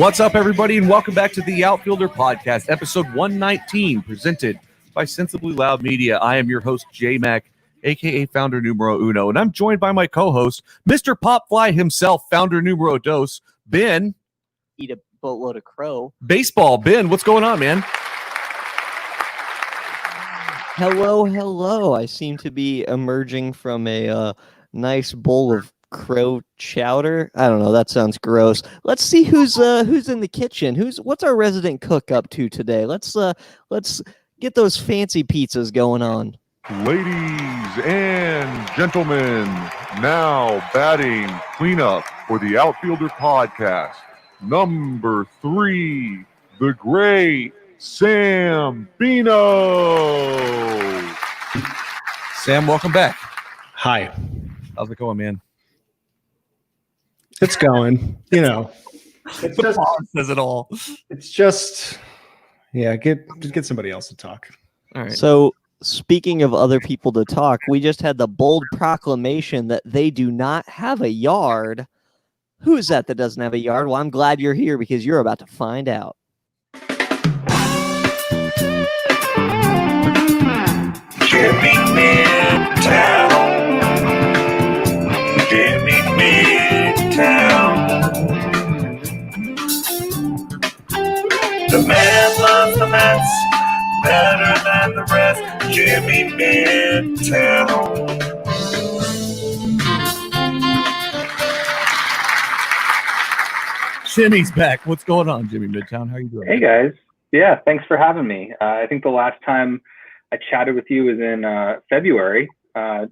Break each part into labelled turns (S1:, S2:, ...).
S1: What's up, everybody, and welcome back to the Outfielder Podcast, episode 119, presented by Sensibly Loud Media. I am your host, J-Mac, a.k.a. Founder Numero Uno, and I'm joined by my co-host, Mr. Popfly himself, Founder Numero Dos, Ben.
S2: Eat a boatload of crow.
S1: Baseball. Ben, what's going on, man?
S2: Hello. I seem to be emerging from a nice bowl of crow chowder. I don't know. That sounds gross. Let's see who's in the kitchen. What's our resident cook up to today? Let's get those fancy pizzas going on.
S3: Ladies and gentlemen, now batting cleanup for the Outfielder Podcast, number 3, the Great Sambino.
S1: Sam, welcome back.
S4: Hi.
S1: How's it going, man?
S4: It's going. You know, it's just
S1: says it all.
S4: It's just, yeah. Get somebody else to talk.
S1: All right.
S2: So, speaking of other people to talk, we just had the bold proclamation that they do not have a yard. Who is that doesn't have a yard? Well, I'm glad you're here because you're about to find out.
S5: Jimmy Midtown. Jimmy Midtown. The man loves the Mets better than the rest. Jimmy Midtown.
S1: Jimmy's back. What's going on, Jimmy Midtown? How are you doing?
S6: Hey, guys. Yeah, thanks for having me. I think the last time I chatted with you was in February. So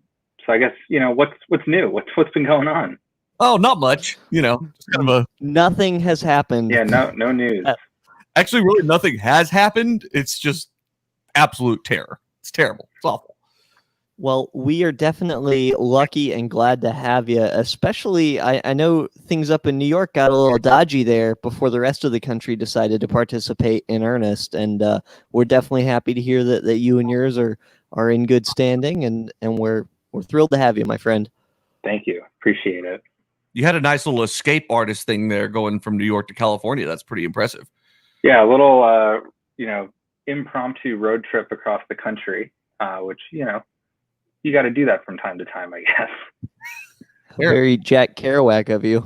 S6: I guess, what's new? What's been going on?
S1: Oh, not much. Just kind of
S2: Nothing has happened.
S6: Yeah, no news.
S1: Actually, really nothing has happened. It's just absolute terror. It's terrible. It's awful.
S2: Well, we are definitely lucky and glad to have you, especially I know things up in New York got a little dodgy there before the rest of the country decided to participate in earnest. And we're definitely happy to hear that you and yours are in good standing, and we're thrilled to have you, my friend.
S6: Thank you. Appreciate it.
S1: You had a nice little escape artist thing there going from New York to California. That's pretty impressive.
S6: Yeah, a little, impromptu road trip across the country, which, you got to do that from time to time, I guess.
S2: Very Jack Kerouac of you.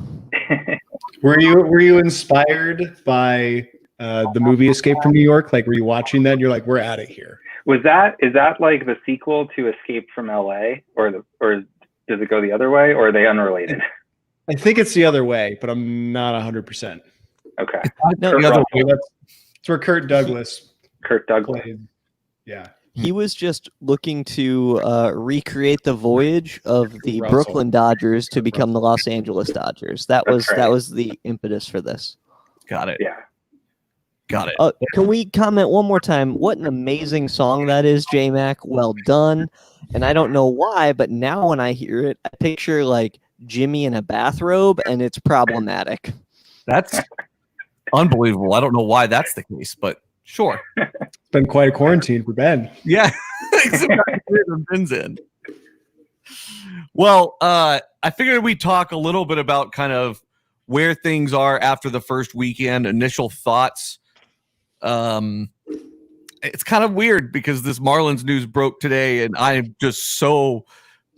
S4: Were you inspired by the movie Escape from New York? Like, were you watching that and you're like, we're out of here?
S6: Is that like the sequel to Escape from LA, or does it go the other way, or are they unrelated?
S4: I think it's the other way, but I'm not 100%.
S6: Okay.
S2: No,
S4: That's where Kurt Douglas played. Yeah.
S2: He was just looking to recreate the voyage of the
S4: Russell.
S2: Brooklyn Dodgers to become the Los Angeles Dodgers. That was the impetus for this.
S1: Got it.
S6: Yeah.
S1: Got it.
S2: Can we comment one more time? What an amazing song that is, J-Mac. Well done. And I don't know why, but now when I hear it, I picture like Jimmy in a bathrobe, and it's problematic.
S1: That's unbelievable. I don't know why that's the case, but sure.
S4: It's been quite a quarantine for Ben.
S1: Yeah. Ben's in. Well, I figured we'd talk a little bit about kind of where things are after the first weekend, initial thoughts. It's kind of weird because this Marlins news broke today, and I'm just so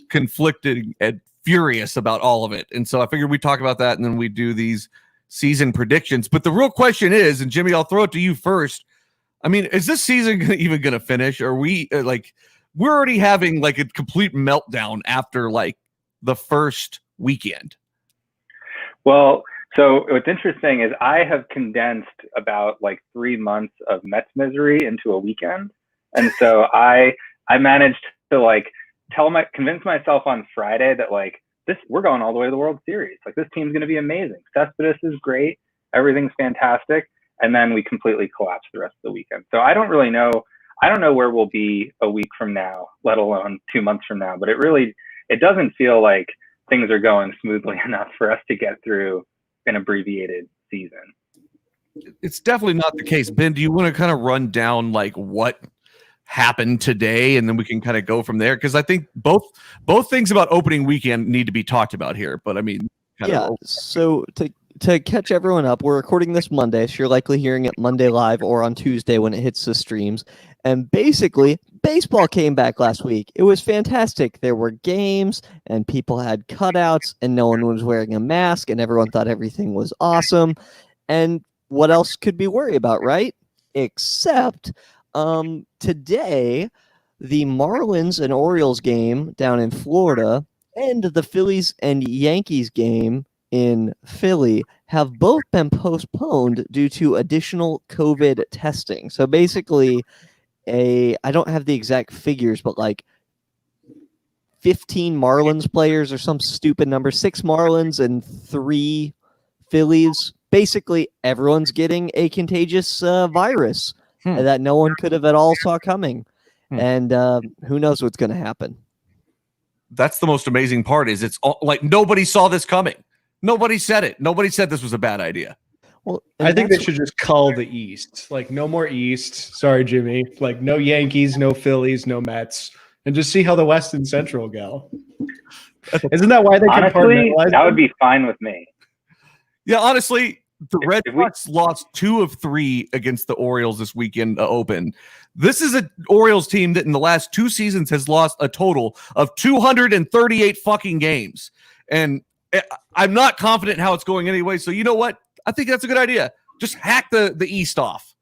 S1: conflicted and furious about all of it. And so I figured we'd talk about that, and then we do these season predictions. But the real question is, and Jimmy, I'll throw it to you first. I mean, is this season even going to finish? Are we we're already having like a complete meltdown after like the first weekend?
S6: Well, so what's interesting is I have condensed about like 3 months of Mets misery into a weekend. And so I managed to convince myself on Friday that we're going all the way to the World Series. Like, this team's going to be amazing. Cespedes is great. Everything's fantastic. And then we completely collapsed the rest of the weekend. So I don't really know. I don't know where we'll be a week from now, let alone 2 months from now. But it doesn't feel like things are going smoothly enough for us to get through an abbreviated season.
S1: It's definitely not the case. Ben, do you want to kind of run down like what happened today, and then we can kind of go from there? Because I think both things about opening weekend need to be talked about here. But I mean,
S2: so to catch everyone up, we're recording this Monday, so you're likely hearing it Monday live or on Tuesday when it hits the streams. And basically, baseball came back last week. It was fantastic. There were games, and people had cutouts, and no one was wearing a mask, and everyone thought everything was awesome. And what else could we worry about, right? Except today, the Marlins and Orioles game down in Florida and the Phillies and Yankees game in Philly have both been postponed due to additional COVID testing. So basically, I don't have the exact figures, but like 15 Marlins players or some stupid number, 6 Marlins and 3 Phillies. Basically, everyone's getting a contagious virus that no one could have at all saw coming. And who knows what's going to happen.
S1: That's the most amazing part is it's all, like nobody saw this coming. Nobody said it. Nobody said this was a bad idea.
S2: Well,
S4: I think they should just cull the East. Like, no more East. Sorry, Jimmy. Like, no Yankees, no Phillies, no Mets. And just see how the West and Central go. Isn't that why they
S6: Honestly, that would be fine with me.
S1: Yeah, honestly, the Red Sox lost 2 of 3 against the Orioles this weekend open. This is an Orioles team that in the last 2 seasons has lost a total of 238 fucking games. And I'm not confident how it's going anyway. So you know what? I think that's a good idea. Just hack the East off.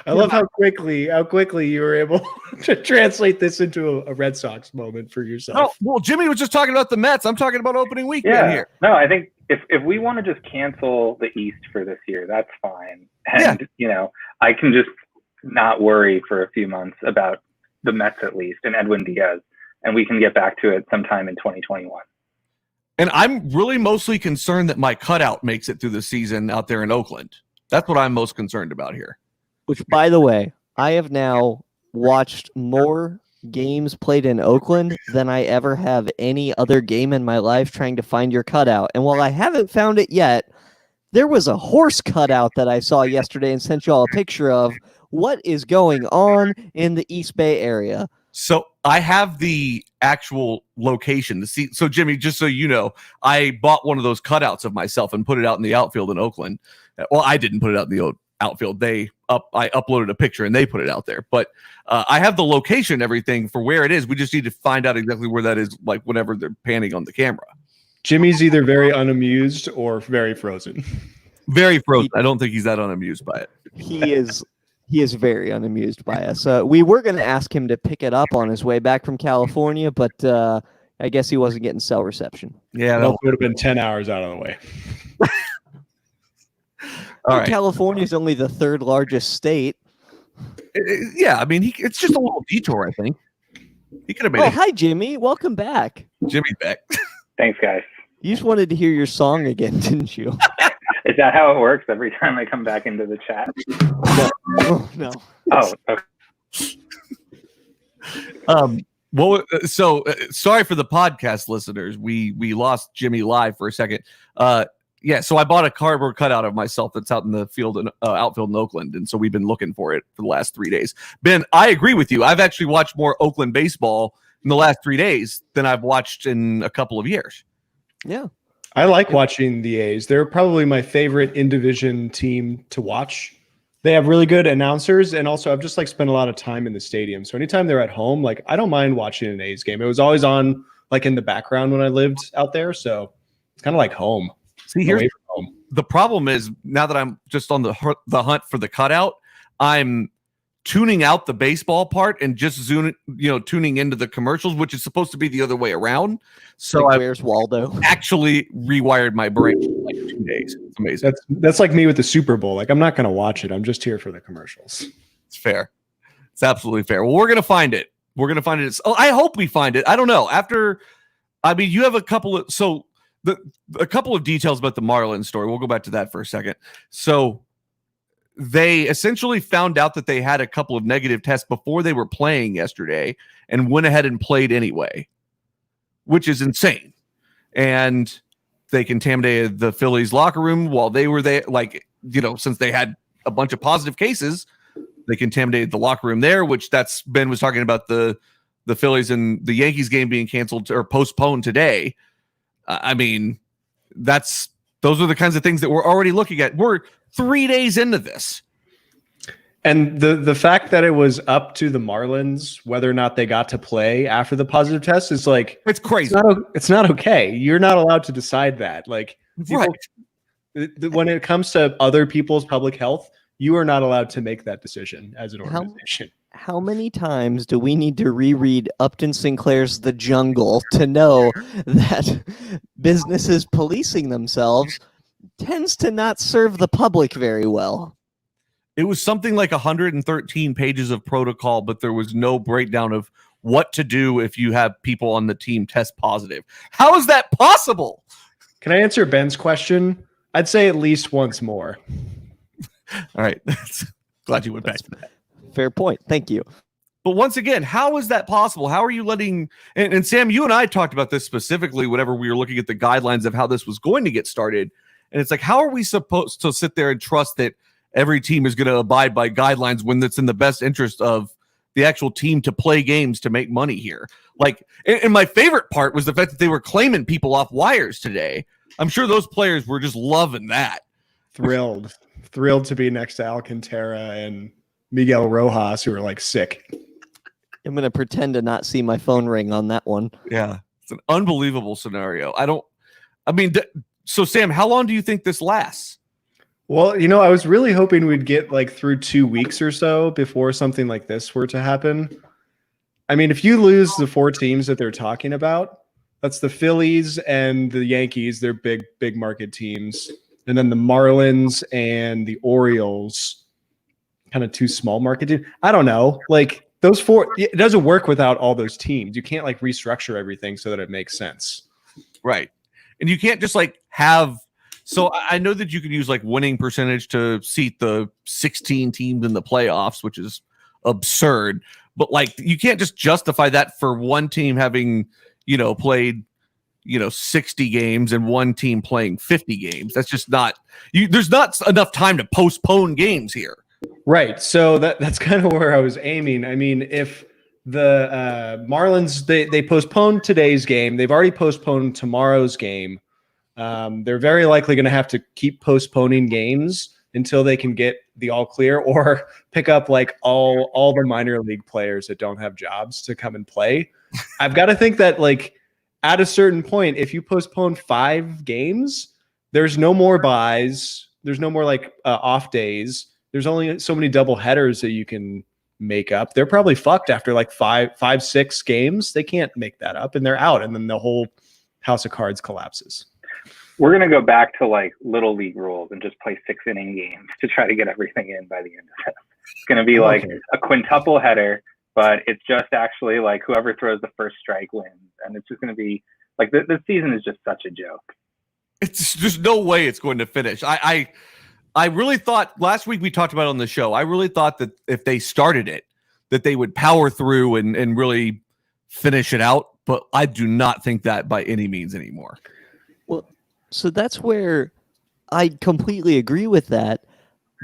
S4: I love how quickly you were able to translate this into a Red Sox moment for yourself.
S1: Oh, well, Jimmy was just talking about the Mets. I'm talking about opening weekend here.
S6: No, I think if we want to just cancel the East for this year, that's fine. And, you know, I can just not worry for a few months about the Mets at least and Edwin Diaz, and we can get back to it sometime in 2021.
S1: And I'm really mostly concerned that my cutout makes it through the season out there in Oakland. That's what I'm most concerned about here.
S2: Which, by the way, I have now watched more games played in Oakland than I ever have any other game in my life trying to find your cutout. And while I haven't found it yet, there was a horse cutout that I saw yesterday and sent you all a picture of. What is going on in the East Bay area?
S1: So I have the actual location to see. So Jimmy, just so you know, I bought one of those cutouts of myself and put it out in the outfield in Oakland. Well, I didn't put it out in the outfield. I uploaded a picture and they put it out there. But I have the location and everything for where it is. We just need to find out exactly where that is, like whenever they're panning on the camera.
S4: Jimmy's either very unamused or very frozen.
S1: Very frozen. I don't think he's that unamused by it.
S2: He is very unamused by us. We were going to ask him to pick it up on his way back from California, but I guess he wasn't getting cell reception.
S1: Yeah,
S4: that would have been 10 hours out of the way.
S1: All right.
S2: California is only the 3rd largest state.
S1: Yeah, I mean, it's just a little detour, I think. He could have made it.
S2: Hi, Jimmy. Welcome back.
S1: Jimmy's back.
S6: Thanks, guys.
S2: You just wanted to hear your song again, didn't you?
S6: Is that how it works every time I come back into the chat?
S2: No.
S6: Oh, okay.
S1: Sorry for the podcast listeners. We lost Jimmy live for a second. So I bought a cardboard cutout of myself that's out in the field and outfield in Oakland, and so we've been looking for it for the last 3 days. Ben, I agree with you. I've actually watched more Oakland baseball in the last 3 days than I've watched in a couple of years.
S2: Yeah.
S4: I like watching the A's. They're probably my favorite in-division team to watch. They have really good announcers, and also I've just spent a lot of time in the stadium. So anytime they're at home, I don't mind watching an A's game. It was always on in the background when I lived out there, so it's kind of like home.
S1: See, here's the problem is now that I'm just on the hunt for the cutout, I'm tuning out the baseball part and just tuning into the commercials, which is supposed to be the other way around. So
S2: where's Waldo?
S1: Actually rewired my brain in 2 days. It's amazing.
S4: That's like me with the Super Bowl. I'm not going to watch it. I'm just here for the commercials.
S1: It's fair. It's absolutely fair. Well, we're going to find it. I hope we find it. I don't know. You have a couple of details about the Marlins story. We'll go back to that for a second. So they essentially found out that they had a couple of negative tests before they were playing yesterday and went ahead and played anyway, which is insane. And they contaminated the Phillies locker room while they were there. Since they had a bunch of positive cases, they contaminated the locker room there, which Ben was talking about the Phillies and the Yankees game being canceled or postponed today. That's those are the kinds of things that we're already looking at. We're 3 days into this.
S4: And the fact that it was up to the Marlins whether or not they got to play after the positive test is like,
S1: It's crazy.
S4: it's not okay. You're not allowed to decide that. Like,
S1: Right.
S4: when it comes to other people's public health, you are not allowed to make that decision as an organization.
S2: How many times do we need to reread Upton Sinclair's The Jungle to know that businesses policing themselves tends to not serve the public very well?
S1: It was something like 113 pages of protocol, but there was no breakdown of what to do if you have people on the team test positive. How is that possible?
S4: Can I answer Ben's question? I'd say at least once more.
S1: All right. Glad you went back to that.
S2: Fair point. Thank you.
S1: But once again, how is that possible? How are you letting, and Sam, you and I talked about this specifically whenever we were looking at the guidelines of how this was going to get started. And it's like, how are we supposed to sit there and trust that every team is going to abide by guidelines when it's in the best interest of the actual team to play games to make money here? Like, and my favorite part was the fact that they were claiming people off wires today. I'm sure those players were just loving that.
S4: Thrilled to be next to Alcantara and Miguel Rojas, who are like sick.
S2: I'm going to pretend to not see my phone ring on that one.
S1: Yeah. It's an unbelievable scenario. So Sam, how long do you think this lasts?
S4: Well, I was really hoping we'd get like through 2 weeks or so before something like this were to happen. I mean, if you lose the 4 teams that they're talking about, that's the Phillies and the Yankees. They're big market teams. And then the Marlins and the Orioles, kind of 2 small market teams. I don't know. Like those 4, it doesn't work without all those teams. You can't like restructure everything so that it makes sense.
S1: Right. And you can't just like have, so I know that you can use like winning percentage to seat the 16 teams in the playoffs, which is absurd. But like, you can't just justify that for one team having, played, 60 games and one team playing 50 games. That's just not, there's not enough time to postpone games here.
S4: Right. So that's kind of where I was aiming. I mean, if the Marlins, they postponed today's game, they've already postponed tomorrow's game. They're very likely going to have to keep postponing games until they can get the all clear or pick up like all the minor league players that don't have jobs to come and play. I've got to think that like at a certain point, if you postpone 5 games, there's no more buys. There's no more like off days. There's only so many double headers that you can make up. They're probably fucked after like 6 games. They can't make that up and they're out. And then the whole house of cards collapses.
S6: We're going to go back to like little league rules and just play 6-inning games to try to get everything in by the end of it. It's going to be like a quintuple header, but it's just actually like whoever throws the first strike wins. And it's just going to be like the season is just such a joke.
S1: It's there's no way it's going to finish. I really thought last week we talked about it on the show. I really thought that if they started it, that they would power through and really finish it out. But I do not think that by any means anymore.
S2: Well, so that's where I completely agree with that.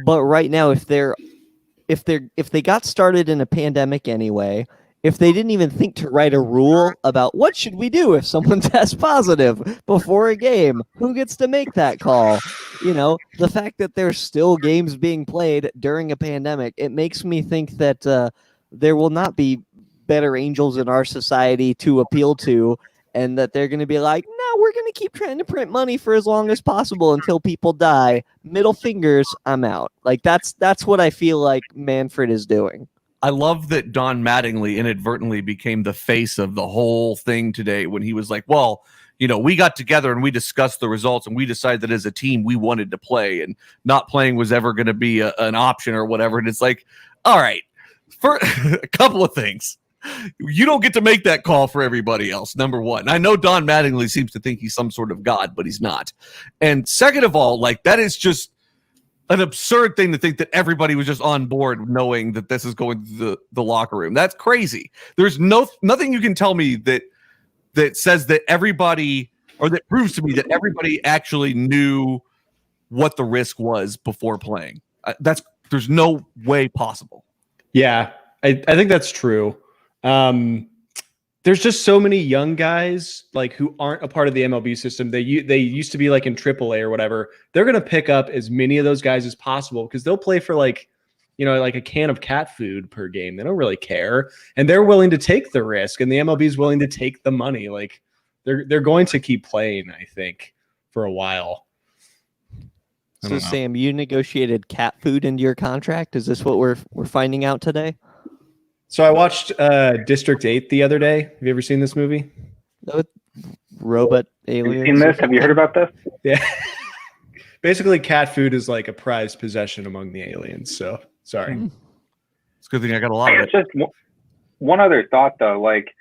S2: But right now, if they got started in a pandemic anyway, if they didn't even think to write a rule about what should we do if someone tests positive before a game, who gets to make that call? The fact that there's still games being played during a pandemic, it makes me think that there will not be better angels in our society to appeal to, and that they're going to be like, no, we're going to keep trying to print money for as long as possible until people die. Middle fingers, I'm out. Like that's what I feel like Manfred is doing.
S1: I love that Don Mattingly inadvertently became the face of the whole thing today when he was like, well, we got together and we discussed the results and we decided that as a team we wanted to play and not playing was ever going to be an option or whatever. And it's like, all right, for a couple of things. You don't get to make that call for everybody else, number one. I know Don Mattingly seems to think he's some sort of god, but he's not. And second of all, like that is just an absurd thing to think that everybody was just on board knowing that this is going to the locker room. That's crazy. There's nothing you can tell me that says that everybody, or that proves to me that everybody actually knew what the risk was before playing. There's no way possible.
S4: Yeah, I think that's true. there's just so many young guys like who aren't a part of the MLB system. They used to be like in AAA or whatever. They're going to pick up as many of those guys as possible because they'll play for like a can of cat food per game. They don't really care, and they're willing to take the risk, and the MLB is willing to take the money. Like they're going to keep playing, I think, for a while.
S2: So Sam, you negotiated cat food into your contract. Is this what we're finding out today?
S4: So I watched District 8 the other day. Have you ever seen this movie?
S2: Robot aliens.
S6: Have you seen this? Have you heard about this?
S4: Yeah. Basically, cat food is like a prized possession among the aliens. So sorry.
S1: It's a good thing I got a lot
S6: I
S1: of
S6: guess
S1: it.
S6: just one other thought though, like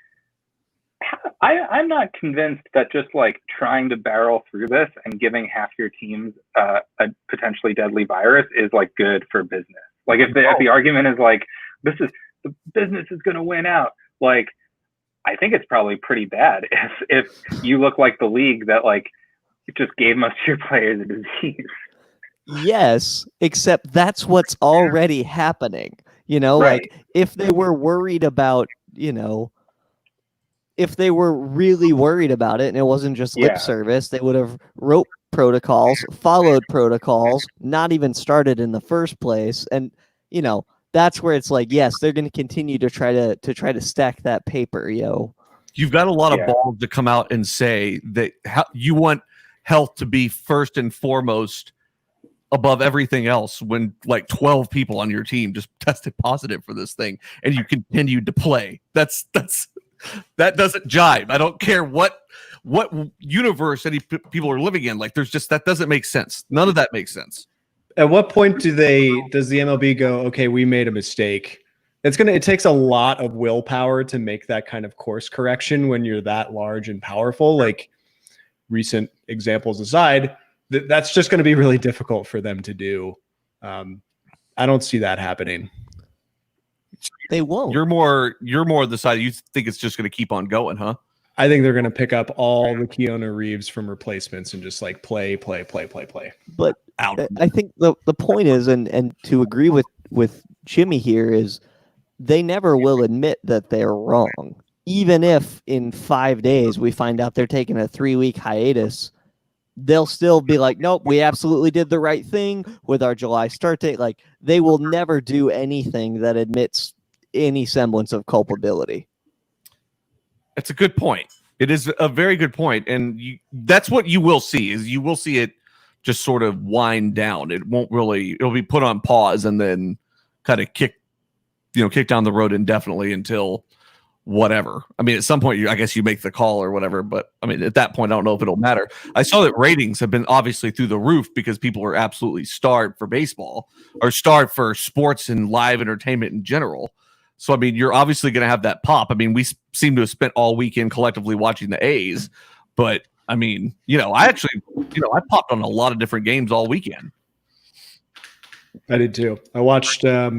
S6: I'm not convinced that just like trying to barrel through this and giving half your teams a potentially deadly virus is like good for business. Like if the argument is like the business is going to win out, like I think it's probably pretty bad if you look like the league that like just gave most of your players a disease.
S2: Yes, except that's what's already happening.
S6: Right.
S2: Like if they were worried about, if they were really worried about it and it wasn't just lip service, they would have wrote protocols, followed protocols, not even started in the first place. And, that's where it's like, yes, they're going to continue to try to stack that paper,
S1: You've got a lot of balls to come out and say that you want health to be first and foremost above everything else when like 12 people on your team just tested positive for this thing and you continued to play. That doesn't jive. I don't care what universe any people are living in. Like that doesn't make sense. None of that makes sense.
S4: At what point does the MLB go, okay, we made a mistake? It takes a lot of willpower to make that kind of course correction when you're that large and powerful. Like recent examples aside, that's just going to be really difficult for them to do. I don't see that happening.
S2: They won't.
S1: You're more the side you think it's just going to keep on going, huh?
S4: I think they're going to pick up all the Keanu Reeves from replacements and just like play.
S2: But I think the point is, and to agree with Jimmy here, is they never will admit that they're wrong. Even if in 5 days we find out they're taking a 3-week hiatus, they'll still be like, nope, we absolutely did the right thing with our July start date. Like they will never do anything that admits any semblance of culpability.
S1: It's a good point. It is a very good point. And that's what you will see it just sort of wind down. It'll be put on pause and then kind of kick down the road indefinitely until whatever. I mean, at some point, I guess you make the call or whatever. But I mean, at that point, I don't know if it'll matter. I saw that ratings have been obviously through the roof because people are absolutely starved for baseball or starved for sports and live entertainment in general. So, I mean, you're obviously going to have that pop. I mean, we seem to have spent all weekend collectively watching the A's. But, I mean, I popped on a lot of different games all weekend.
S4: I did too. I watched a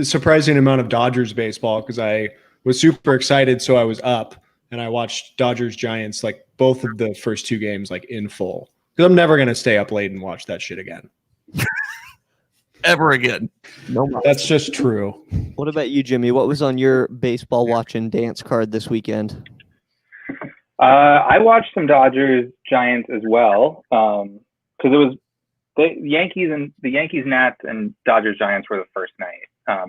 S4: surprising amount of Dodgers baseball because I was super excited. So I was up and I watched Dodgers Giants, like both of the first 2 games, like in full. Because I'm never going to stay up late and watch that shit again.
S1: Ever again.
S2: No,
S4: that's just true.
S2: What about you, Jimmy? What was on your baseball watching dance card this weekend?
S6: I watched some Dodgers Giants as well because it was the Yankees Nats and Dodgers Giants were the first night.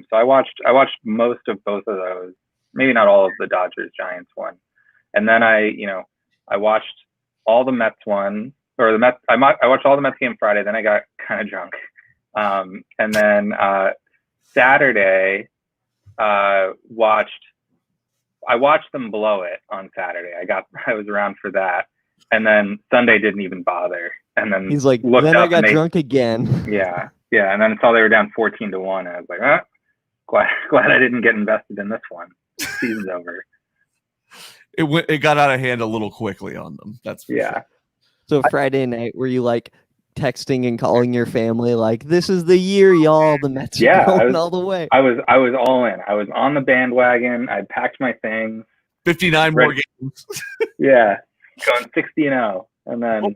S6: So I watched most of both of those. Maybe not all of the Dodgers Giants one, and then I watched all the Mets one or the Mets. I watched all the Mets game Friday. Then I got kind of drunk. And then Saturday, I watched them blow it on Saturday. I was around for that, and then Sunday didn't even bother. And then
S2: he's like, then I got drunk again.
S6: Yeah, and then saw they were down 14-1. I was like, glad I didn't get invested in this one. Season's over.
S1: It got out of hand a little quickly on them. That's for sure.
S2: So Friday night, were you like texting and calling your family like, this is the year, y'all, the Mets are going all the way?
S6: I was all in. I was on the bandwagon. I packed my things.
S1: 59 more games.
S6: Yeah, going 60-0, and then,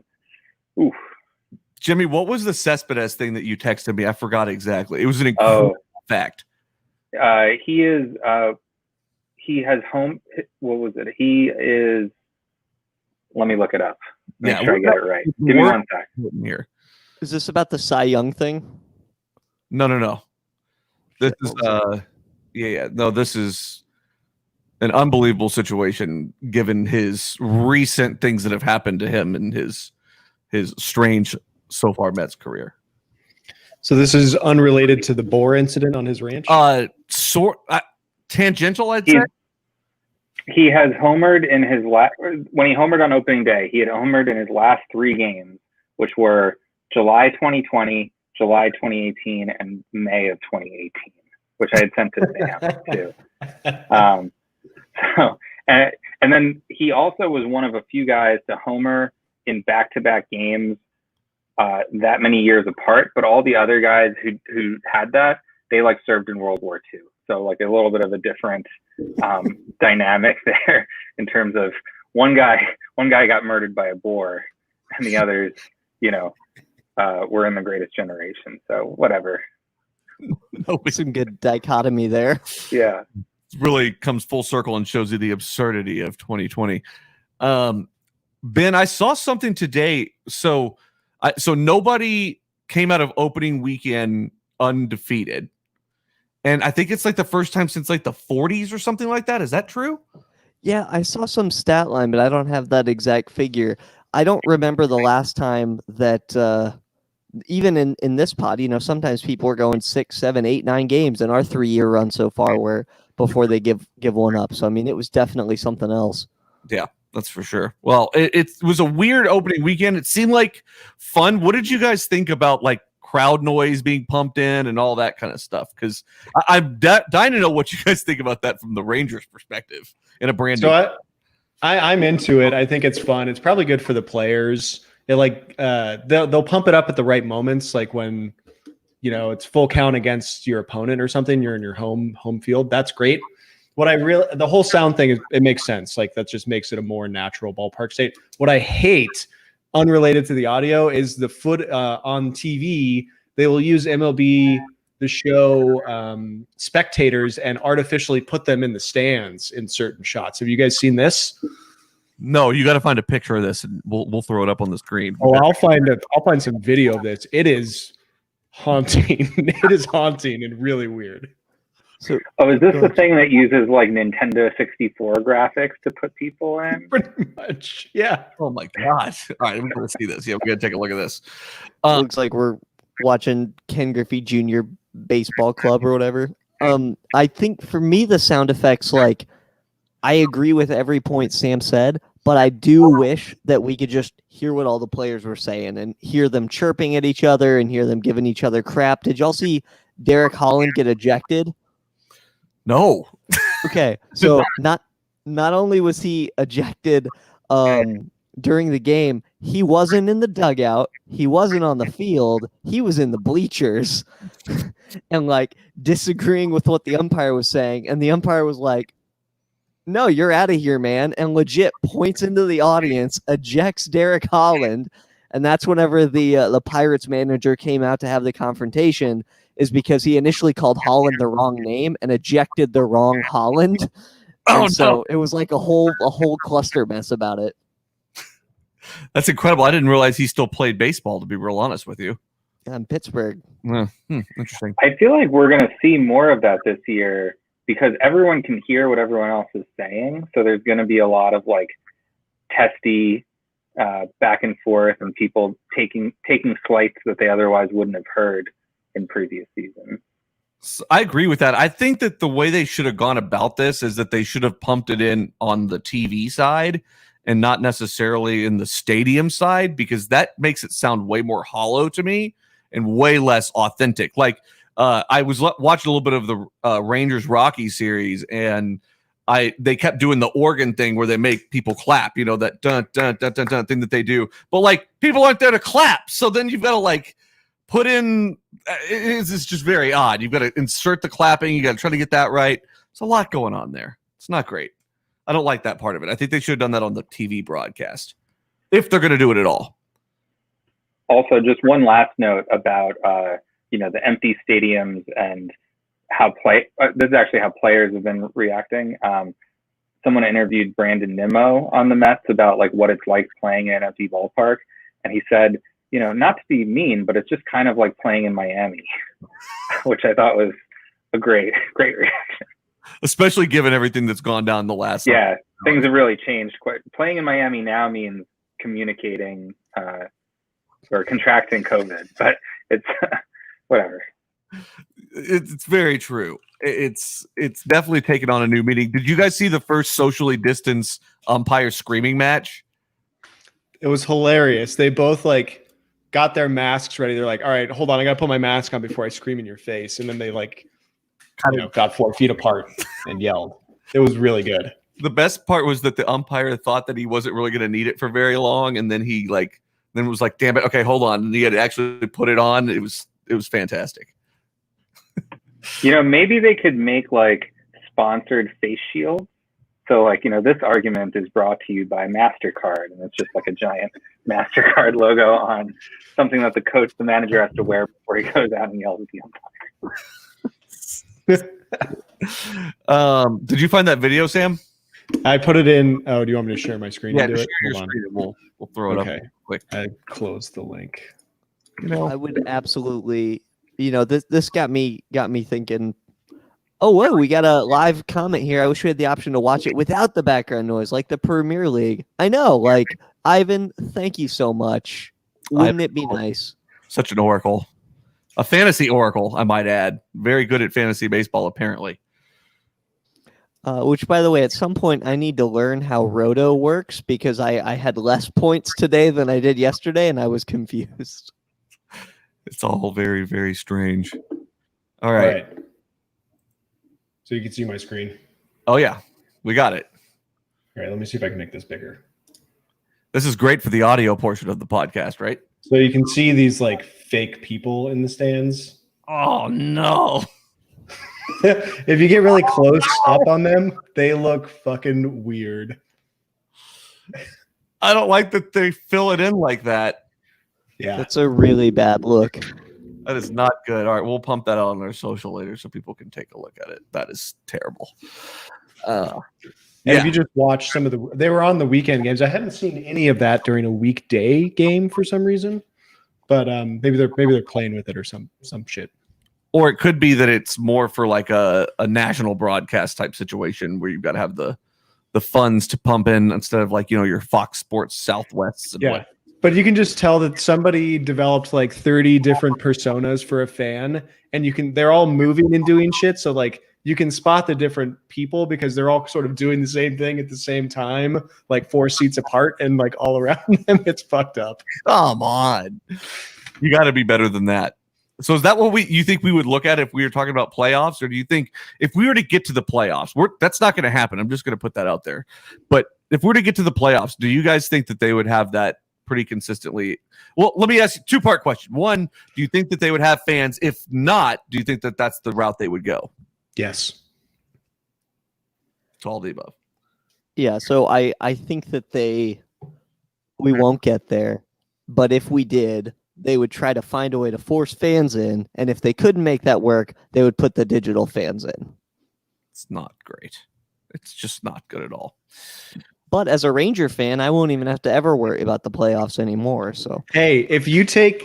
S6: oof.
S1: Jimmy, what was the Cespedes thing that you texted me? I forgot exactly. It was an incredible fact.
S6: he has home. What was it? He is. Let me look it up. Make sure I get it right. Give me one sec.
S1: Here.
S2: Is this about the Cy Young thing?
S1: No. This is yeah. No, this is an unbelievable situation given his recent things that have happened to him and his strange so far Mets career.
S4: So this is unrelated to the boar incident on his ranch?
S1: Tangential, I'd say.
S6: He has homered in his when he homered on opening day, he had homered in his last 3 games, which were July 2020, July 2018, and May of 2018, which I had sent to Sam too. And then he also was one of a few guys to homer in back-to-back games that many years apart. But all the other guys who had that, they like served in World War II. So like a little bit of a different dynamic there in terms of one guy got murdered by a boar, and the others, were in the Greatest Generation. So whatever.
S2: Some good dichotomy there.
S6: Yeah.
S1: Really comes full circle and shows you the absurdity of 2020. Ben, I saw something today. So nobody came out of opening weekend undefeated. And I think it's like the first time since like the 40s or something like that. Is that true?
S2: Yeah, I saw some stat line, but I don't have that exact figure. I don't remember the last time that even in this pod, sometimes people are going 6, 7, 8, 9 games in our 3-year run so far where before they give one up. So, I mean, it was definitely something else.
S1: Yeah, that's for sure. Well, it was a weird opening weekend. It seemed like fun. What did you guys think about like crowd noise being pumped in and all that kind of stuff? Because I'm dying to know what you guys think about that from the Rangers' perspective in a brand new.
S4: So I'm into it. I think it's fun. It's probably good for the players. It they'll pump it up at the right moments, like when it's full count against your opponent or something. You're in your home field. That's great. The whole sound thing it makes sense. Like that just makes it a more natural ballpark state. What I hate, unrelated to the audio, is the foot on TV. They will use MLB the show spectators and artificially put them in the stands in certain shots. Have you guys seen this?
S1: No, you got to find a picture of this, and we'll throw it up on the screen.
S4: Oh, I'll find some video of this. It is haunting. It is haunting and really weird.
S2: So,
S6: is this the thing that uses like Nintendo 64 graphics to put people in?
S4: Pretty much, yeah.
S1: Oh my gosh! All right, we're gonna see this. Yeah, we're gonna take a look at this.
S2: looks like we're watching Ken Griffey Jr. Baseball Club or whatever. I think for me the sound effects, like, I agree with every point Sam said, but I do wish that we could just hear what all the players were saying and hear them chirping at each other and hear them giving each other crap. Did y'all see Derek Holland get ejected?
S1: No.
S2: Okay, so not only was he ejected during the game, he wasn't in the dugout, he wasn't on the field, he was in the bleachers and like disagreeing with what the umpire was saying, and the umpire was like, "No, you're out of here, man," and legit points into the audience, ejects Derek Holland, and that's whenever the Pirates manager came out to have the confrontation, is because he initially called Holland the wrong name and ejected the wrong Holland.
S1: Oh,
S2: and so
S1: no.
S2: it was like a whole cluster mess about it.
S1: That's incredible. I didn't realize he still played baseball, to be real honest with you.
S2: In Pittsburgh.
S1: Interesting.
S6: I feel like we're going to see more of that this year because everyone can hear what everyone else is saying. So there's going to be a lot of like testy back and forth and people taking slights that they otherwise wouldn't have heard in previous seasons.
S1: I agree with that. I think that the way they should have gone about this is that they should have pumped it in on the TV side and not necessarily in the stadium side, because that makes it sound way more hollow to me and way less authentic. Like I was watching a little bit of the Rangers Rockies series, and they kept doing the organ thing where they make people clap, that dun dun dun dun dun thing that they do. But like people aren't there to clap, so then you've got to like put in. It's just very odd. You've got to insert the clapping. You got to try to get that right. There's a lot going on there. It's not great. I don't like that part of it. I think they should have done that on the TV broadcast, if they're going to do it at all.
S6: Also, just one last note about the empty stadiums and this is actually how players have been reacting. Someone interviewed Brandon Nimmo on the Mets about like what it's like playing in an empty ballpark, and he said, not to be mean, but it's just kind of like playing in Miami, which I thought was a great reaction.
S1: Especially given everything that's gone down the last.
S6: Yeah, things have really changed. Playing in Miami now means communicating or contracting COVID, but it's whatever.
S1: It's very true. It's definitely taken on a new meaning. Did you guys see the first socially distanced umpire screaming match?
S4: It was hilarious. They both like got their masks ready. They're like, all right, hold on, I gotta put my mask on before I scream in your face. And then they like got 4 feet apart and yelled. It was really good.
S1: The best part was that the umpire thought that he wasn't really going to need it for very long, and then he was like, damn it, okay, hold on. And he had to actually put it on. It was fantastic.
S6: Maybe they could make like sponsored face shields. So like, this argument is brought to you by MasterCard, and it's just like a giant MasterCard logo on something that the manager has to wear before he goes out and yells at the umpire.
S1: Did you find that video, Sam?
S4: I put it in. Oh, do you want me to share my screen?
S1: Yeah,
S4: to do
S1: share
S4: it?
S1: your
S4: Hold on.
S1: screen and we'll throw it up quick.
S4: I closed the link.
S2: I would absolutely, this got me thinking, oh, whoa, we got a live comment here. I wish we had the option to watch it without the background noise, like the Premier League. I know, like, Ivan, thank you so much. Wouldn't it be nice?
S1: Such an oracle. A fantasy oracle, I might add. Very good at fantasy baseball, apparently.
S2: Which, by the way, at some point I need to learn how Roto works because I had less points today than I did yesterday, and I was confused.
S1: It's all very, very strange. All right.
S4: So you can see my screen.
S1: Oh, yeah. We got it.
S4: All right, let me see if I can make this bigger.
S1: This is great for the audio portion of the podcast, right?
S4: So you can see these like fake people in the stands.
S1: Oh, no.
S4: If you get really close up on them, they look fucking weird.
S1: I don't like that they fill it in like that.
S4: Yeah.
S2: That's a really bad look.
S1: That is not good. All right, we'll pump that out on our social later so people can take a look at it. That is terrible.
S4: If you just watch some of they were on the weekend games. I haven't seen any of that during a weekday game for some reason, but maybe they're playing with it or some shit.
S1: Or it could be that it's more for like a national broadcast type situation where you've got to have the funds to pump in instead of like, your Fox Sports Southwest.
S4: Yeah. But you can just tell that somebody developed like 30 different personas for a fan, and they're all moving and doing shit. So like you can spot the different people because they're all sort of doing the same thing at the same time, like 4 seats apart and like all around them. It's fucked up.
S1: Come on. You got to be better than that. So is that what you think we would look at if we were talking about playoffs? Or do you think if we were to get to the playoffs, that's not going to happen. I'm just going to put that out there. But if we're to get to the playoffs, do you guys think that they would have that pretty consistently? Well, let me ask you a 2-part question. One, do you think that they would have fans? If not, do you think that that's the route they would go?
S4: Yes.
S1: To all the above.
S2: Yeah, so I think that we won't get there. But if we did, they would try to find a way to force fans in. And if they couldn't make that work, they would put the digital fans in.
S1: It's not great. It's just not good at all.
S2: But as a Ranger fan, I won't even have to ever worry about the playoffs anymore. So
S4: hey, if you take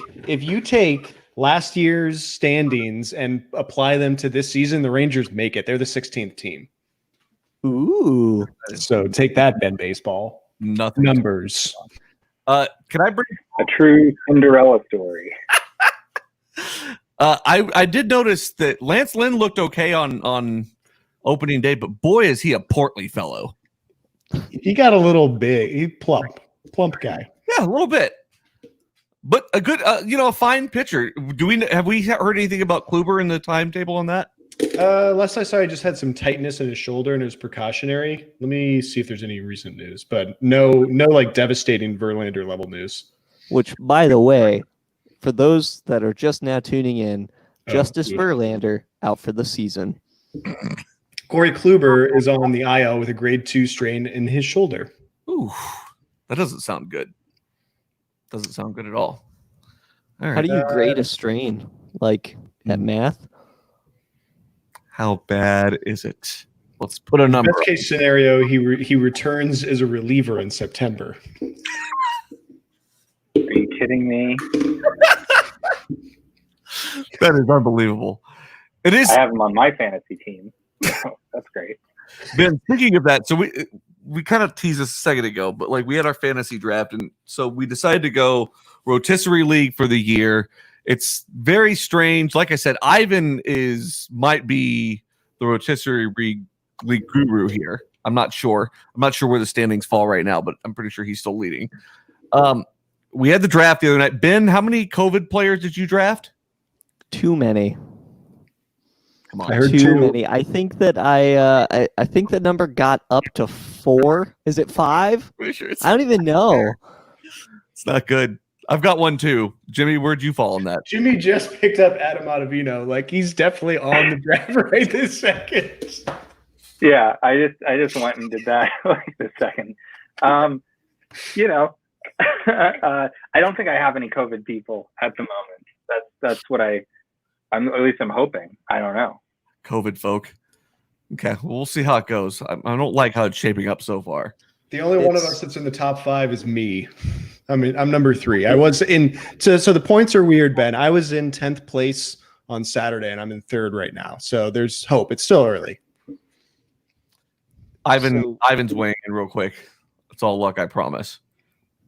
S4: last year's standings and apply them to this season, the Rangers make it. They're the 16th team.
S2: ooh.
S4: So take that, Ben Baseball.
S1: Nothing.
S4: Numbers.
S1: Can I bring
S6: A true Cinderella story.
S1: I did notice that Lance Lynn looked okay on opening day, but boy, is he a portly fellow.
S4: He got a little big. He plump guy.
S1: Yeah, a little bit, but a good, a fine pitcher. Have we heard anything about Kluber in the timetable on that?
S4: Last I saw, he just had some tightness in his shoulder and it was precautionary. Let me see if there's any recent news, but no like devastating Verlander level news.
S2: Which, by the way, for those that are just now tuning in, Justice
S4: good.
S2: Verlander out for the season.
S4: Corey Kluber is on the IL with a grade 2 strain in his shoulder.
S1: Ooh, that doesn't sound good. Doesn't sound good at all. All right.
S2: How do you grade a strain? Like at math?
S1: How bad is it? Let's put a number.
S4: Best case scenario, he returns as a reliever in September.
S6: Are you kidding me?
S1: That is unbelievable. It is.
S6: I have him on my fantasy team. So that's great.
S1: Ben, speaking of that, so we kind of teased this a second ago, but like we had our fantasy draft, and so we decided to go rotisserie league for the year. It's very strange. Like I said, Ivan might be the rotisserie league guru here. I'm not sure. I'm not sure where the standings fall right now, but I'm pretty sure he's still leading. We had the draft the other night. Ben, how many COVID players did you draft?
S2: Too many.
S1: Come on.
S4: I heard
S2: Too
S4: 2.
S2: many. I think that I think the number got up to 4. Is it 5?
S1: Pretty sure
S2: I don't even know.
S1: it's not good. I've got one too. Jimmy, where'd you fall on that?
S4: Jimmy just picked up Adam Ottavino. Like he's definitely on the draft right this second.
S6: Yeah, I just went and did that like this second. You know, I don't think I have any COVID people at the moment. That's what I'm at least I'm hoping. I don't know.
S1: COVID folk. Okay, well, we'll see how it goes. I don't like how it's shaping up so far.
S4: The only one of us that's in the top 5 is me. I mean, I'm number 3. I was in. So the points are weird, Ben. I was in 10th place on Saturday, and I'm in 3rd right now. So there's hope. It's still early.
S1: Ivan's weighing in real quick. It's all luck, I promise.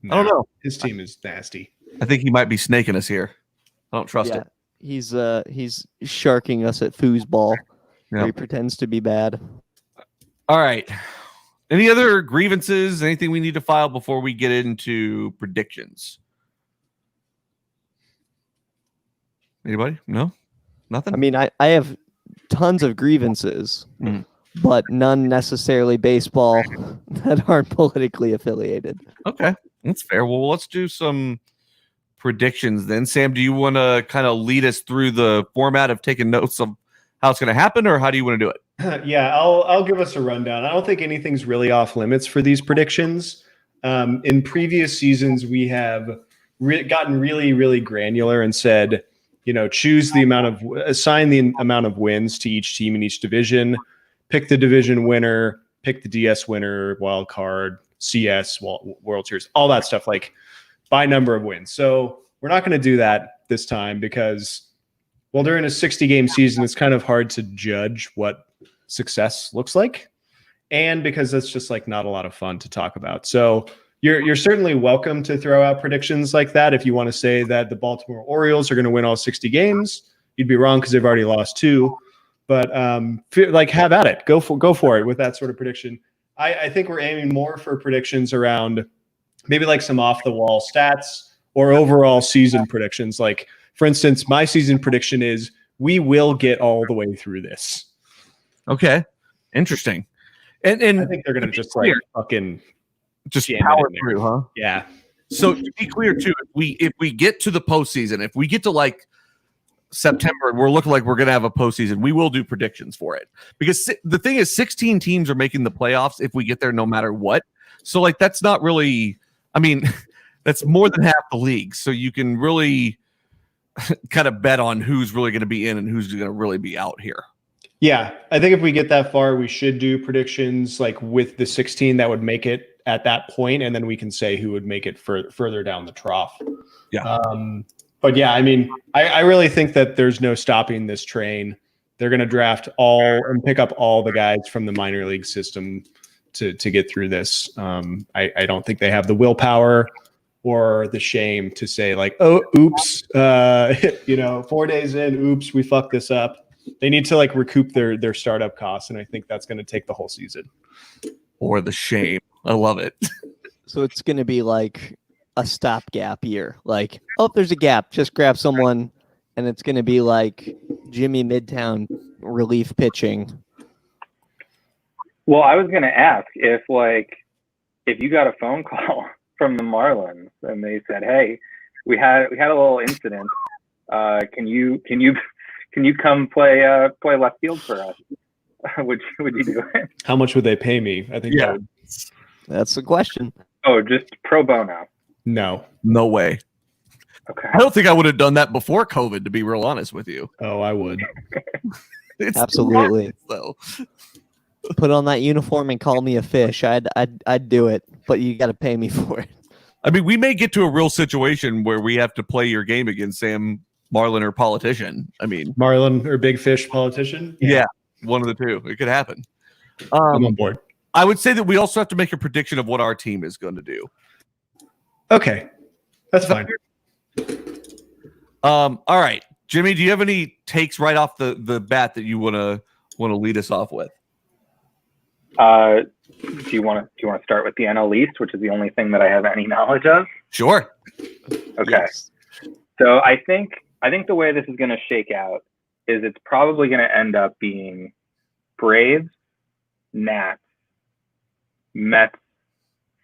S1: I don't know.
S4: His team is nasty.
S1: I think he might be snaking us here. I don't trust it.
S2: He's sharking us at foosball.
S1: Yeah.
S2: Where he pretends to be bad.
S1: All right. Any other grievances? Anything we need to file before we get into predictions? Anybody? No? Nothing?
S2: I mean, I have tons of grievances, but none necessarily baseball that aren't politically affiliated.
S1: Okay. That's fair. Well, let's do some predictions then. Sam, do you want to kind of lead us through the format of taking notes of how it's going to happen, or how do you want to do it?
S4: Yeah, I'll give us a rundown. I don't think anything's really off limits for these predictions. In previous seasons, we have gotten really, really granular and said, choose the assign the amount of wins to each team in each division, pick the division winner, pick the DS winner, wild card, CS, World Series, all that stuff, like by number of wins. So we're not going to do that this time because, well, during a 60-game season, it's kind of hard to judge what success looks like, and because that's just like not a lot of fun to talk about. So you're certainly welcome to throw out predictions like that. If you want to say that the Baltimore Orioles are going to win all 60 games, you'd be wrong because they've already lost 2. But have at it. Go for it with that sort of prediction. I think we're aiming more for predictions around maybe like some off the wall stats or overall season predictions. Like, for instance, my season prediction is we will get all the way through this.
S1: Okay. Interesting. And
S4: I think they're going to just like fucking
S1: just power through, huh?
S4: Yeah.
S1: So to be clear too, if we get to the postseason, if we get to like September and we're looking like we're going to have a postseason, we will do predictions for it. Because the thing is, 16 teams are making the playoffs if we get there no matter what. So like that's not really, I mean, that's more than half the league. So you can really kind of bet on who's really going to be in and who's going to really be out here.
S4: Yeah, I think if we get that far, we should do predictions like with the 16 that would make it at that point, and then we can say who would make it further down the trough.
S1: Yeah.
S4: But yeah, I mean, I really think that there's no stopping this train. They're going to draft all and pick up all the guys from the minor league system to get through this. I don't think they have the willpower or the shame to say like, oh, oops, 4 days in, oops, we fucked this up. They need to like recoup their startup costs, and I think that's going to take the whole season.
S1: Or the shame. I love it.
S2: So it's going to be like a stopgap year. Like, oh, there's a gap. Just grab someone, and it's going to be like Jimmy Midtown relief pitching.
S6: Well, I was going to ask if you got a phone call from the Marlins and they said, "Hey, we had a little incident. Can you come play left field for us?" Would you do it?
S4: How much would they pay me? I think
S2: That's the question.
S6: Oh, just pro bono.
S4: No
S1: way.
S6: Okay.
S1: I don't think I would have done that before COVID, to be real honest with you.
S4: Oh, I would.
S1: It's
S2: Absolutely.
S1: though.
S2: Put on that uniform and call me a fish. I'd do it, but you got to pay me for it.
S1: I mean, we may get to a real situation where we have to play your game against Sam Marlin or politician. I mean,
S4: Marlin or Big Fish politician.
S1: yeah, one of the two. It could happen.
S4: I'm on board.
S1: I would say that we also have to make a prediction of what our team is going to do.
S4: Okay, that's fine.
S1: All right, Jimmy, do you have any takes right off the bat that you want to lead us off with?
S6: Do you want to start with the NL East, which is the only thing that I have any knowledge of?
S1: Sure.
S6: Okay.
S2: Yes.
S6: So I think the way this is going to shake out is it's probably going to end up being Braves, Nats, Mets,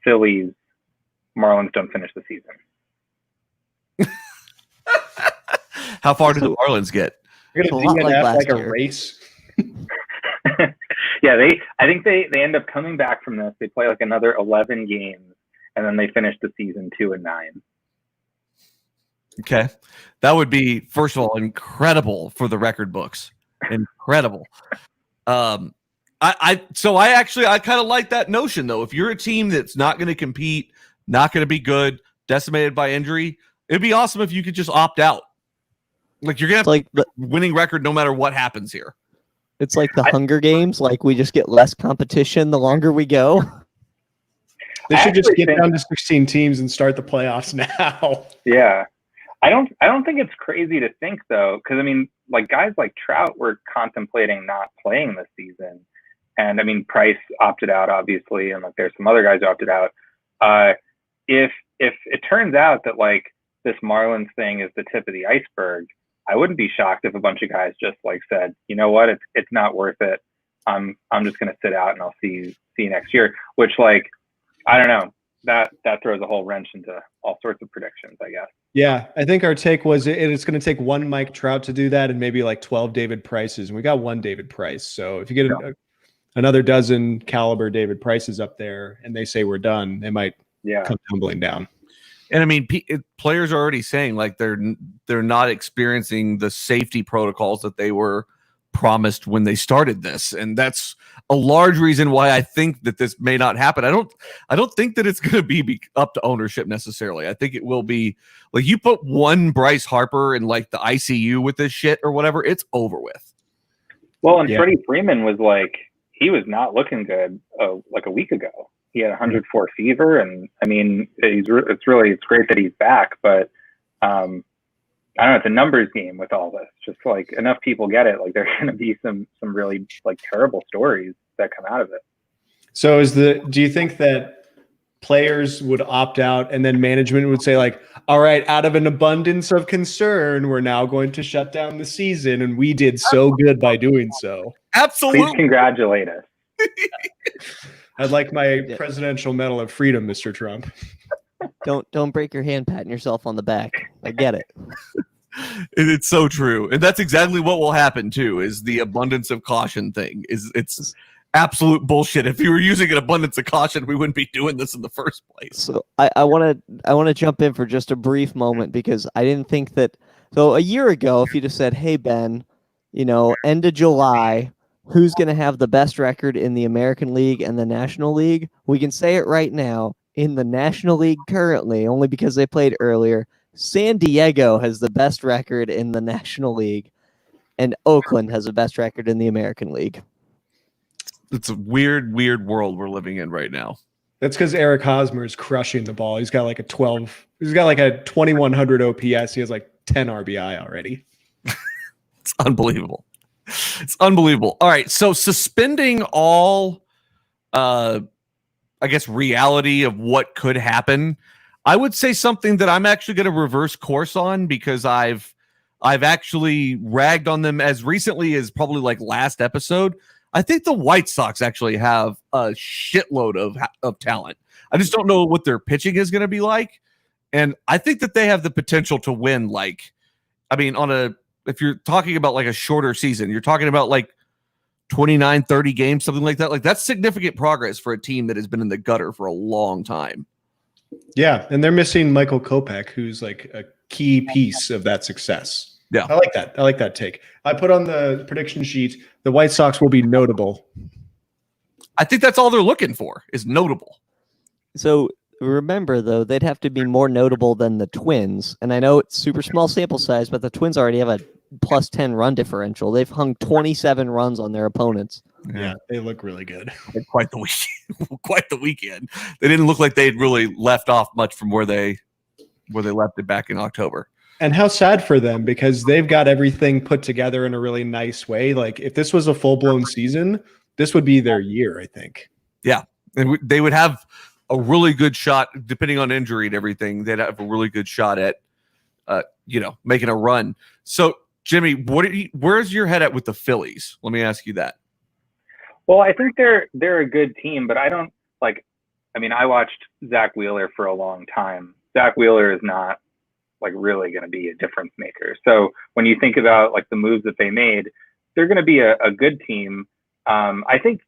S6: Phillies, Marlins don't finish the season.
S1: How far did the Marlins get?
S4: You're
S2: A
S4: gonna
S2: lot like
S4: DNF
S2: last
S4: like a
S2: year.
S4: race.
S6: Yeah, I think they end up coming back from this. They play like another 11 games, and then they finish the season 2-9.
S1: Okay, that would be, first of all, incredible for the record books. Incredible. I kind of like that notion though. If you're a team that's not going to compete, not going to be good, decimated by injury, it'd be awesome if you could just opt out. Like you're gonna have
S2: Like
S1: a winning record no matter what happens here.
S2: it's like the Hunger Games. Like we just get less competition the longer we go.
S4: They
S6: I
S4: should just
S6: actually
S4: get
S6: think-
S4: down to 16 teams and start the playoffs now.
S6: Yeah, I don't think it's crazy to think though, because I mean, like guys like Trout were contemplating not playing this season, and I mean Price opted out obviously, and like there's some other guys who opted out. If it turns out that like this Marlins thing is the tip of the iceberg, I wouldn't be shocked if a bunch of guys just like said, you know what, it's not worth it. I'm just gonna sit out and I'll see you next year. Which like I don't know, that throws a whole wrench into all sorts of predictions, I guess.
S4: Yeah, I think our take was it's going to take one Mike Trout to do that and maybe like 12 David Prices. And we got one David Price. So if you get another dozen caliber David Prices up there and they say we're done, they might come tumbling down.
S1: And I mean, players are already saying like they're not experiencing the safety protocols that they were promised when they started this, and that's a large reason why I think that this may not happen. I don't think that it's going to be up to ownership necessarily. I think it will be like you put one Bryce Harper in like the ICU with this shit or whatever, it's over with.
S6: Well, and Freddie Freeman was like, he was not looking good like a week ago. He had 104 fever, and I mean, it's great that he's back, but I don't know, it's a numbers game with all this. Just like enough people get it, like there's going to be some really like terrible stories that come out of it.
S4: So do you think that players would opt out and then management would say like, all right, out of an abundance of concern, we're now going to shut down the season, and we did so good by doing so?
S1: Absolutely.
S6: Please congratulate us.
S4: I'd like my presidential medal of freedom, Mr. Trump.
S2: Don't break your hand patting yourself on the back. I get it.
S1: It's so true, and that's exactly what will happen too. Is the abundance of caution thing? It's absolute bullshit. If you were using an abundance of caution, we wouldn't be doing this in the first place.
S2: So I want to jump in for just a brief moment because I didn't think that. So a year ago, if you just said, "Hey Ben, end of July, who's going to have the best record in the American League and the National League?" We can say it right now. In the National League currently, only because they played earlier, San Diego has the best record in the National League, and Oakland has the best record in the American League.
S1: It's a weird world we're living in right now.
S4: That's because Eric Hosmer is crushing the ball. He's got like a 2100 OPS. He has like 10 RBI already.
S1: It's unbelievable. It's unbelievable. All right, so suspending all I guess reality of what could happen, I would say something that I'm actually going to reverse course on because I've actually ragged on them as recently as probably like last episode. I think the White Sox actually have a shitload of talent. I just don't know what their pitching is going to be like, and I think that they have the potential to win. Like, I mean, if you're talking about like a shorter season, you're talking about like 29, 30 games, something like that. Like that's significant progress for a team that has been in the gutter for a long time.
S4: Yeah, and they're missing Michael Kopech, who's like a key piece of that success.
S1: Yeah.
S4: I like that. I like that take. I put on the prediction sheet, the White Sox will be notable.
S1: I think that's all they're looking for is notable.
S2: So remember, though, they'd have to be more notable than the Twins. And I know it's super small sample size, but the Twins already have a plus 10 run differential. They've hung 27 runs on their opponents.
S4: Yeah, they look really good.
S1: Quite the weekend. Quite the weekend. They didn't look like they'd really left off much from where they left it back in October.
S4: And how sad for them, because they've got everything put together in a really nice way. Like if this was a full-blown season, this would be their year, I think.
S1: Yeah. And they would have a really good shot, depending on injury and everything. They'd have a really good shot at, making a run. So, Jimmy, where's your head at with the Phillies? Let me ask you that.
S6: Well, I think they're a good team, but I don't like. I mean, I watched Zach Wheeler for a long time. Zach Wheeler is not like really going to be a difference maker. So when you think about like the moves that they made, they're going to be a good team. I think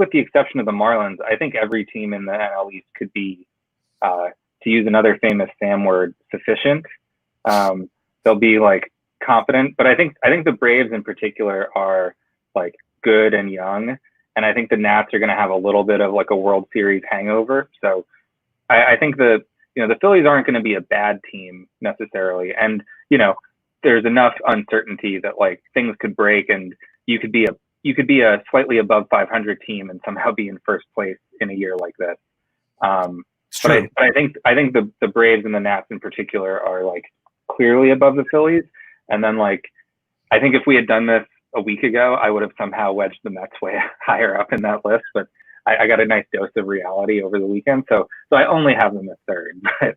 S6: with the exception of the Marlins, I think every team in the NL East could be, to use another famous Sam word, sufficient. They'll be like confident, but I think the Braves in particular are like good and young, and I think the Nats are going to have a little bit of like a World Series hangover. So I think the Phillies aren't going to be a bad team necessarily, and there's enough uncertainty that like things could break, and you could be a slightly above 500 team and somehow be in first place in a year like this. But I think the Braves and the Nats in particular are like clearly above the Phillies. And then like, I think if we had done this a week ago, I would have somehow wedged the Mets way higher up in that list. But I got a nice dose of reality over the weekend. So I only have them at third, but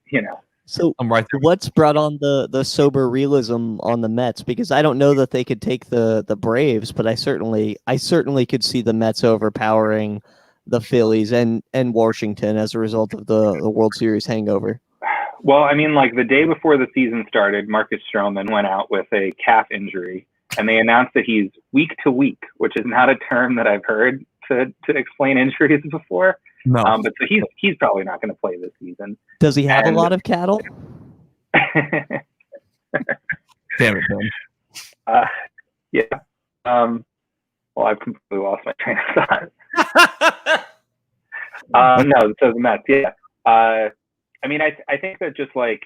S2: So
S1: I'm right there.
S2: what's brought on the sober realism on the Mets? Because I don't know that they could take the Braves, but I certainly could see the Mets overpowering the Phillies and Washington as a result of the World Series hangover.
S6: Well, I mean, like the day before the season started, Marcus Stroman went out with a calf injury, and they announced that he's week to week, which is not a term that I've heard to explain injuries before.
S1: No.
S6: But so he's probably not going to play this season.
S2: Does he have a lot of cattle?
S1: Damn it, Ben.
S6: Yeah. Well, I've completely lost my train of thought. No, so the Mets, yeah. I mean, I think that just like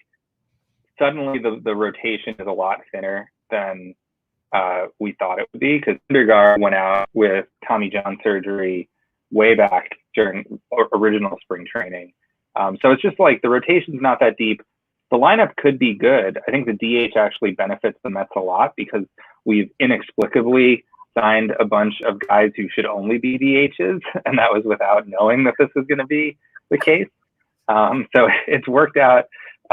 S6: suddenly the rotation is a lot thinner than we thought it would be, because Syndergaard went out with Tommy John surgery way back during original spring training. So it's just like the rotation's not that deep. The lineup could be good. I think the DH actually benefits the Mets a lot because we've inexplicably signed a bunch of guys who should only be DHs, and that was without knowing that this was going to be the case. So it's worked out.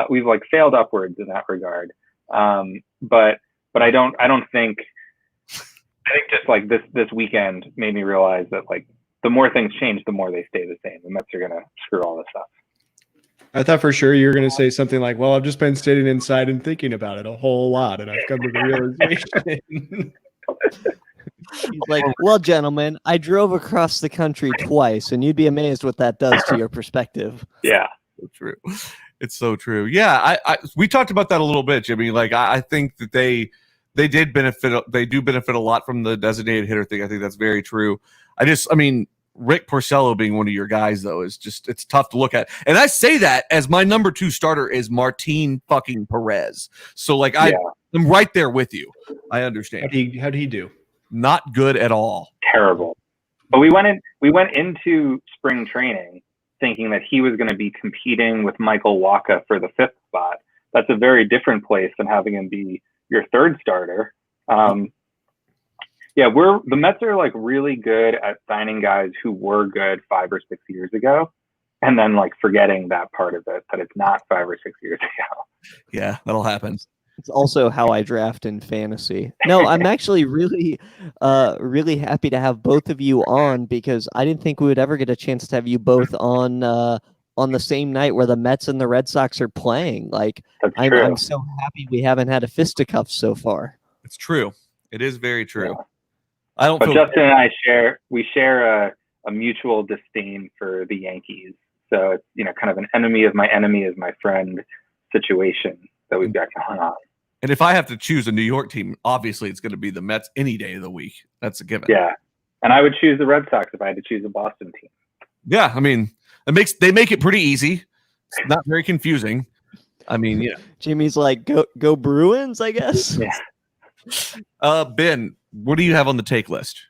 S6: We've like failed upwards in that regard. But I don't think. I think just like this weekend made me realize that like the more things change, the more they stay the same. The Mets are going to screw all this up.
S4: I thought for sure you were going to say something like, well, I've just been sitting inside and thinking about it a whole lot, and I've come to the realization.
S2: He's like, well, gentlemen, I drove across the country twice, and you'd be amazed what that does to your perspective.
S6: Yeah.
S1: So true. It's so true. Yeah, we talked about that a little bit, Jimmy. Like I think that they do benefit a lot from the designated hitter thing. I think that's very true. I mean, Rick Porcello being one of your guys, though, is just, it's tough to look at. And I say that as my number 2 starter is Martin fucking Perez. So, like, I'm right there with you. I understand.
S4: How'd he do?
S1: Not good at all.
S6: Terrible. But we went into spring training thinking that he was going to be competing with Michael Wacha for the 5th spot. That's a very different place than having him be your 3rd starter. Yeah, the Mets are like really good at signing guys who were good 5 or 6 years ago, and then like forgetting that part of it, that it's not 5 or 6 years ago.
S1: Yeah, that'll happen.
S2: It's also how I draft in fantasy. No, I'm actually really happy to have both of you on, because I didn't think we would ever get a chance to have you both on the same night where the Mets and the Red Sox are playing. Like, I'm so happy we haven't had a fisticuffs so far.
S1: It's true. It is very true.
S6: Yeah.
S1: I don't.
S6: But Justin and I share a mutual disdain for the Yankees. So it's kind of an enemy of my enemy is my friend situation that we've got going on.
S1: And if I have to choose a New York team, obviously it's going to be the Mets any day of the week. That's a given.
S6: Yeah. And I would choose the Red Sox if I had to choose a Boston team.
S1: Yeah, I mean, they make it pretty easy. It's not very confusing. I mean, yeah.
S2: Jimmy's like, go Bruins, I guess.
S6: Yeah.
S1: Ben, what do you have on the take list?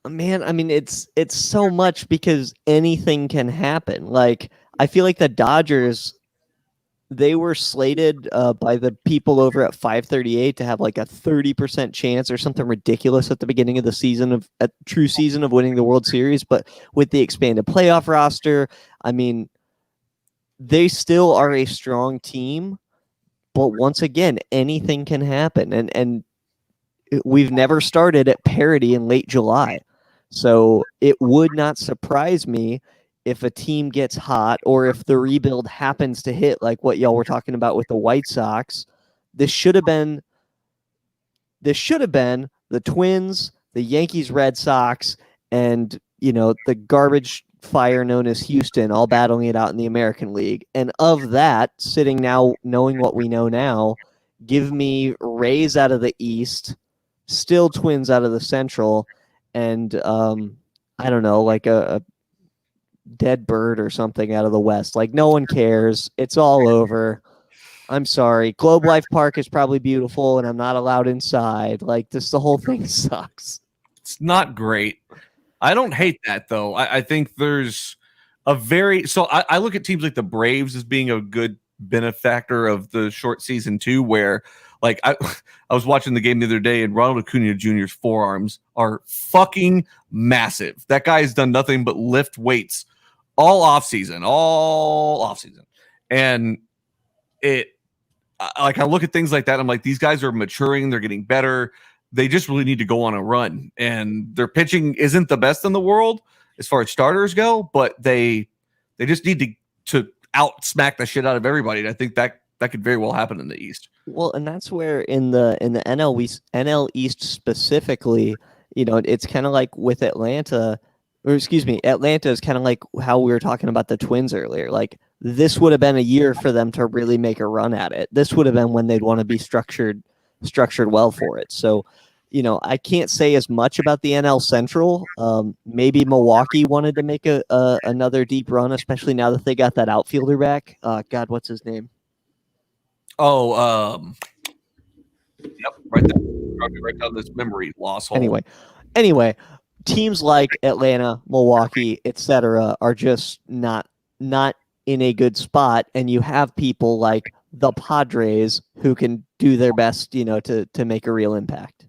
S2: Man, I mean, it's so much because anything can happen. Like, I feel like the Dodgers, they were slated by the people over at 538 to have like a 30% chance or something ridiculous at the beginning of the season a true season of winning the World Series. But with the expanded playoff roster, I mean, they still are a strong team. But once again, anything can happen. And we've never started at parity in late July. So it would not surprise me if a team gets hot or if the rebuild happens to hit like what y'all were talking about with the White Sox. This should have been the Twins, the Yankees, Red Sox, and the garbage fire known as Houston all battling it out in the American League. And of that, sitting now knowing what we know now, give me Rays out of the East, still Twins out of the Central, and I don't know, like a dead bird or something out of the West. Like, no one cares. It's all over. I'm sorry. Globe Life Park is probably beautiful, and I'm not allowed inside. Like, the whole thing sucks.
S1: It's not great. I don't hate that, though. I think there's a I look at teams like the Braves as being a good benefactor of the short season, too, where, like, I was watching the game the other day, and Ronald Acuna Jr.'s forearms are fucking massive. That guy's done nothing but lift weights all off season. And I look at things like that. I'm like, these guys are maturing. They're getting better. They just really need to go on a run. And their pitching isn't the best in the world as far as starters go, but they just need to out smack the shit out of everybody. And I think that could very well happen in the East.
S2: Well, and that's where in the NL East specifically, it's kind of like with Atlanta. Or excuse me, Atlanta is kind of like how we were talking about the Twins earlier. Like, this would have been a year for them to really make a run at it. This would have been when they'd want to be structured well for it. So, I can't say as much about the NL Central. Maybe Milwaukee wanted to make another deep run, especially now that they got that outfielder back. God, what's his name?
S1: Oh, yep, right down this memory loss hole.
S2: Anyway. Teams like Atlanta, Milwaukee, etc., are just not in a good spot, and you have people like the Padres who can do their best, to make a real impact.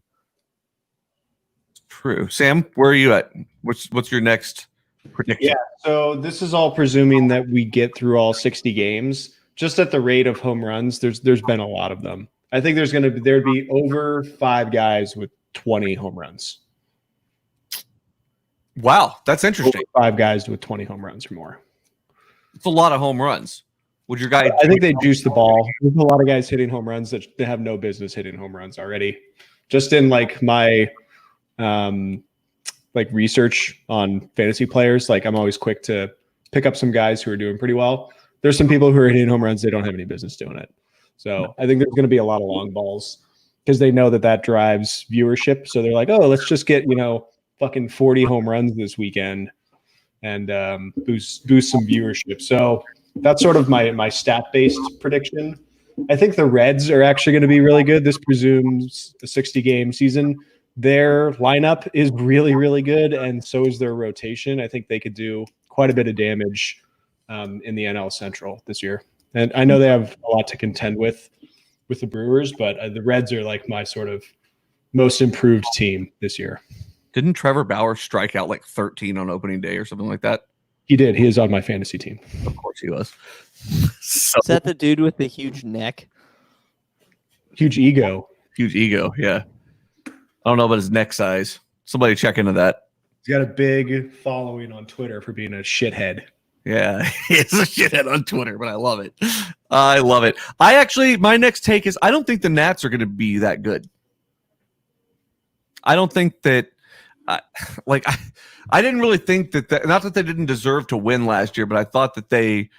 S1: True. Sam, where are you at? What's your next prediction?
S4: Yeah, so this is all presuming that we get through all 60 games. Just at the rate of home runs, there's been a lot of them. I think there'd be over 5 guys with 20 home runs.
S1: Wow, that's interesting.
S4: 5 guys with 20 home runs or more.
S1: It's a lot of home runs. Would your guy?
S4: I think they juice the ball. There's a lot of guys hitting home runs that they have no business hitting home runs already. Just in like my research on fantasy players, like I'm always quick to pick up some guys who are doing pretty well. There's some people who are hitting home runs, they don't have any business doing it. So I think there's going to be a lot of long balls because they know that drives viewership. So they're like, oh, let's just get fucking 40 home runs this weekend and boost some viewership. So that's sort of my stat-based prediction. I think the Reds are actually going to be really good. This presumes a 60-game season. Their lineup is really, really good, and so is their rotation. I think they could do quite a bit of damage in the NL Central this year. And I know they have a lot to contend with the Brewers, but the Reds are like my sort of most improved team this year.
S1: Didn't Trevor Bauer strike out like 13 on opening day or something like that?
S4: He did. He is on my fantasy team.
S1: Of course he was.
S2: Is that the dude with the huge neck?
S4: Huge ego.
S1: Huge ego, yeah. I don't know about his neck size. Somebody check into that.
S4: He's got a big following on Twitter for being a shithead.
S1: Yeah, he's a shithead on Twitter, but I love it. I love it. My next take is I don't think the Nats are going to be that good. I don't think that I didn't really think that not that they didn't deserve to win last year, but I thought that they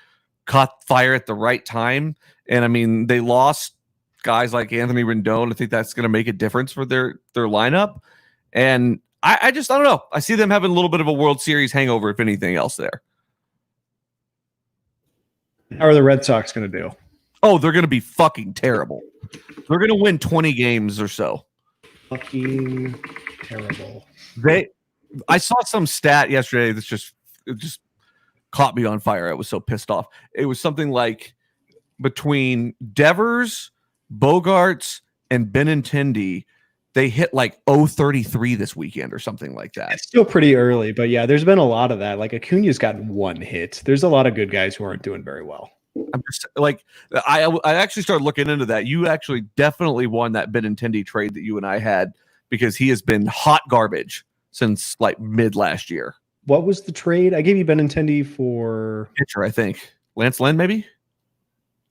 S1: caught fire at the right time. And I mean, they lost guys like Anthony Rendon. I think that's going to make a difference for their lineup. And I don't know. I see them having a little bit of a World Series hangover, if anything else there.
S4: How are the Red Sox going to do?
S1: Oh, they're going to be fucking terrible. They're going to win 20 games or so.
S4: Fucking terrible.
S1: I saw some stat yesterday that's just caught me on fire. I was so pissed off. It was something like between Devers, Bogarts, and Benintendi, they hit like 0.33 this weekend or something like that.
S4: It's still pretty early, but yeah, there's been a lot of that. Like Acuna's gotten one hit. There's a lot of good guys who aren't doing very well.
S1: I'm just like, I actually started looking into that. You actually definitely won that Benintendi trade that you and I had because he has been hot garbage since like mid last year.
S4: What was the trade? I gave you Benintendi for
S1: pitcher, I think. Lance Lynn, maybe?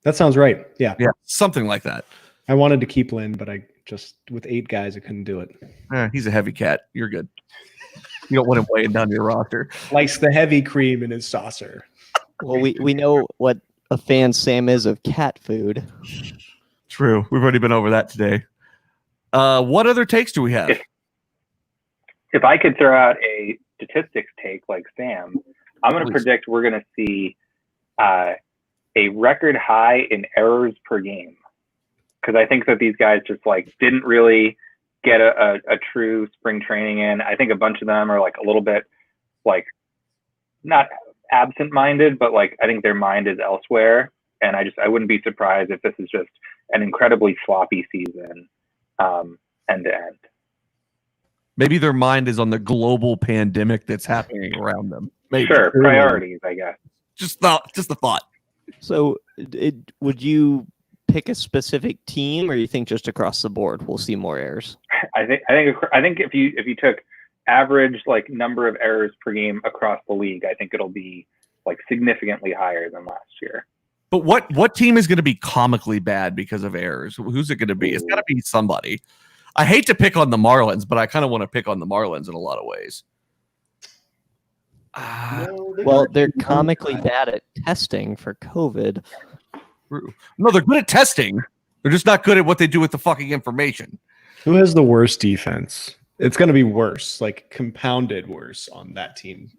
S4: That sounds right. Yeah.
S1: Yeah, something like that.
S4: I wanted to keep Lynn, but I just, with 8 guys, I couldn't do it.
S1: He's a heavy cat. You're good. You don't want him weighing down your roster.
S4: Likes the heavy cream in his saucer.
S2: Well, we know what a fan Sam is of cat food.
S1: True. We've already been over that today. What other takes do we have?
S6: If I could throw out a statistics take like Sam, I'm going to predict we're going to see a record high in errors per game. Because I think that these guys just like didn't really get a true spring training in. I think a bunch of them are like a little bit like not absent-minded, but like I think their mind is elsewhere. And I wouldn't be surprised if this is just an incredibly floppy season end to end.
S1: Maybe their mind is on the global pandemic that's happening around them. Maybe.
S6: Sure, priorities, I guess.
S1: Just the thought.
S2: So, would you pick a specific team, or you think just across the board we'll see more errors?
S6: I think if you took average like number of errors per game across the league, I think it'll be like significantly higher than last year.
S1: But what team is going to be comically bad because of errors? Who's it going to be? It's got to be somebody. I hate to pick on the Marlins, but I kind of want to pick on the Marlins in a lot of ways.
S2: Well, they're comically bad at testing for COVID.
S1: No, they're good at testing. They're just not good at what they do with the fucking information.
S4: Who has the worst defense? It's going to be worse, like compounded worse on that team.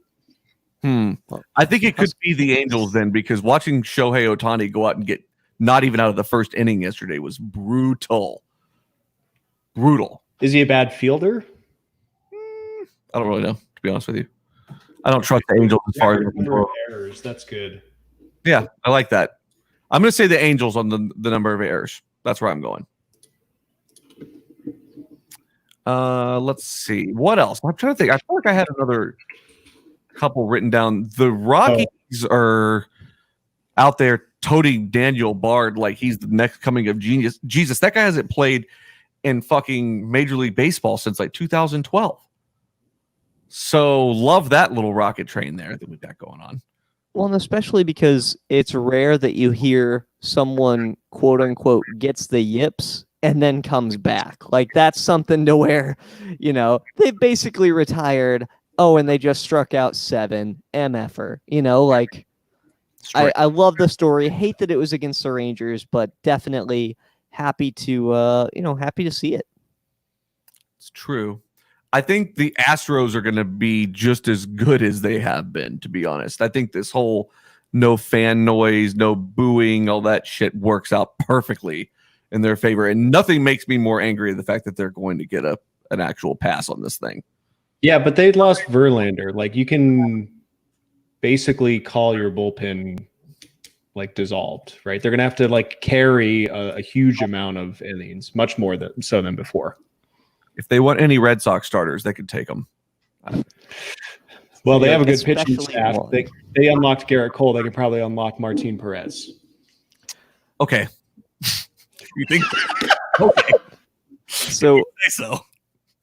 S1: I think it could be the Angels then, because watching Shohei Ohtani go out and get not even out of the first inning yesterday was brutal. Brutal.
S4: Is he a bad fielder?
S1: I don't really know, to be honest with you. I don't trust the Angels as far as
S4: errors. That's good.
S1: Yeah, I like that. I'm going to say the Angels on the number of errors. That's where I'm going. Let's see. What else? I'm trying to think. I feel like I had another couple written down. The Rockies are out there toting Daniel Bard like he's the next coming of genius. Jesus, that guy hasn't played in fucking Major League Baseball since like 2012. So love that little rocket train there that we've got going on.
S2: Well, and especially because it's rare that you hear someone, quote unquote, gets the yips and then comes back. Like that's something to where, they basically retired. Oh, and they just struck out 7 MFer, like I love the story. Hate that it was against the Rangers, but definitely happy to see it.
S1: It's true. I think the Astros are going to be just as good as they have been, to be honest. I think this whole no fan noise, no booing, all that shit works out perfectly in their favor. And nothing makes me more angry than the fact that they're going to get an actual pass on this thing.
S4: Yeah, but they lost Verlander. Like, you can basically call your bullpen like dissolved, right? They're going to have to like carry a huge amount of innings, much more than before.
S1: If they want any Red Sox starters, they could take them.
S4: Well, they have a good pitching staff. They unlocked Garrett Cole. They could probably unlock Martin Perez.
S1: Okay. You think? Okay.
S2: So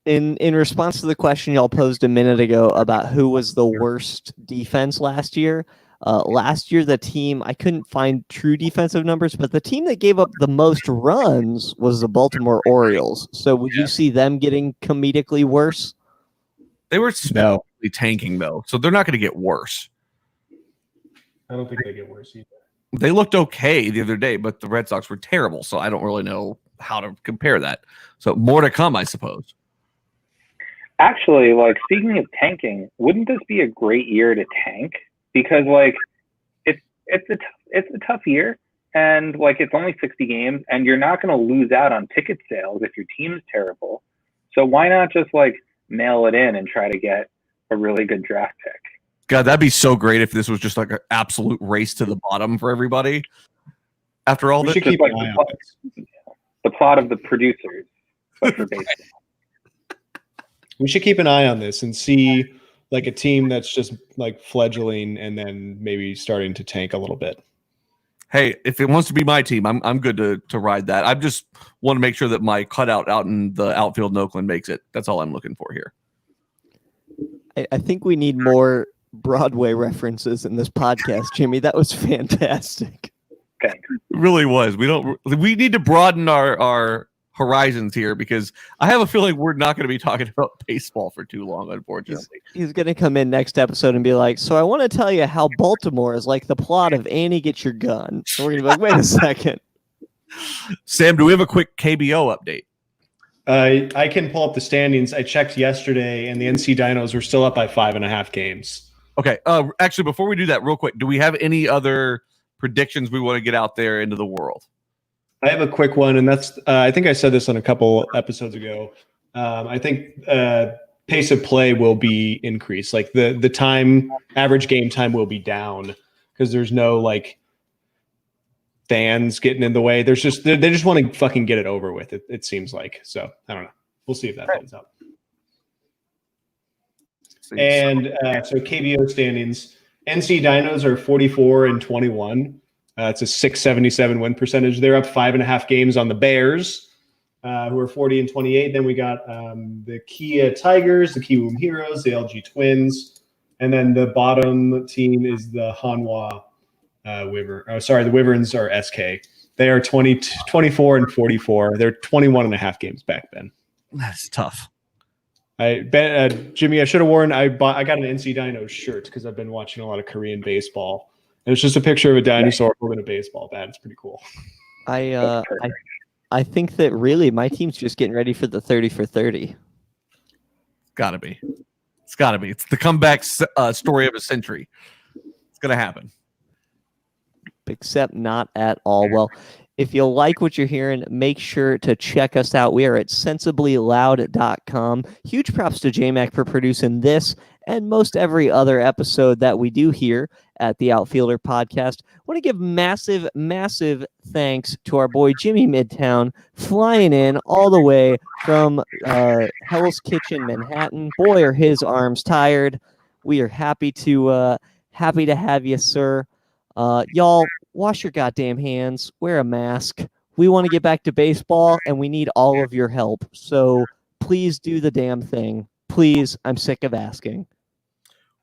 S2: in response to the question y'all posed a minute ago about who was the worst defense last year, the team, I couldn't find true defensive numbers, but the team that gave up the most runs was the Baltimore Orioles. So would you see them getting comedically worse?
S1: They were tanking, though, so they're not going to get worse.
S4: I don't think they get worse either.
S1: They looked okay the other day, but the Red Sox were terrible. So I don't really know how to compare that. So more to come, I suppose.
S6: Actually, like speaking of tanking, wouldn't this be a great year to tank? Because like it's a tough year, and like it's only 60 games, and you're not going to lose out on ticket sales if your team's terrible. So why not just like mail it in and try to get a really good draft pick?
S1: God, that'd be so great if this was just like an absolute race to the bottom for everybody. After all
S4: We
S1: this,
S4: should keep
S6: like
S4: an eye on this.
S6: the plot of the producers, but for baseball.
S4: We should keep an eye on this and see like a team that's just like fledgling and then maybe starting to tank a little bit.
S1: hey, if it wants to be my team, I'm good to ride that. I just want to make sure that my cutout out in the outfield in Oakland makes it. That's all I'm looking for here.
S2: I think we need more Broadway references in this podcast, Jimmy. That was fantastic.
S6: Thanks.
S1: It really was. We need to broaden our horizons here because I have a feeling we're not going to be talking about baseball for too long, unfortunately.
S2: He's going to come in next episode and be like, so I want to tell you how Baltimore is like the plot of Annie Get Your Gun. So we're going to be like, wait a second.
S1: Sam, do we have a quick KBO update?
S4: I can pull up the standings. I checked yesterday, and the NC Dinos were still up by 5.5 games.
S1: Okay. Actually, before we do that, real quick, do we have any other predictions we want to get out there into the world?
S4: I have a quick one, and that's I think I said this on a couple episodes ago. I think pace of play will be increased. Like the time, average game time will be down because there's no like fans getting in the way. There's just they just want to fucking get it over with. It seems like. So I don't know. We'll see if that plays out. And so KBO standings, NC Dinos are 44-21. It's a 677 win percentage. They're up 5.5 games on the Bears, who are 40-28. Then we got the Kia Tigers, the Kiwoom Heroes, the LG Twins, and then the bottom team is the Hanwha Wyvern. Oh, sorry, the Wyverns are SK. They are 24-44. They're 21.5 games back, Ben.
S1: That's tough.
S4: Jimmy, I should have worn. I got an NC Dinos shirt because I've been watching a lot of Korean baseball. And it's just a picture of a dinosaur holding a baseball bat. It's pretty cool.
S2: I think that really my team's just getting ready for the 30 for 30.
S1: Gotta be. It's gotta be. It's the comeback story of a century. It's gonna happen.
S2: Except not at all. Well, if you like what you're hearing, make sure to check us out. We are at sensiblyloud.com. Huge props to JMac for producing this and most every other episode that we do here at the Outfielder Podcast. I want to give massive, massive thanks to our boy Jimmy Midtown, flying in all the way from Hell's Kitchen, Manhattan. Boy, are his arms tired. We are happy to have you, sir. Y'all, wash your goddamn hands. Wear a mask. We want to get back to baseball, and we need all of your help. So please do the damn thing. Please, I'm sick of asking.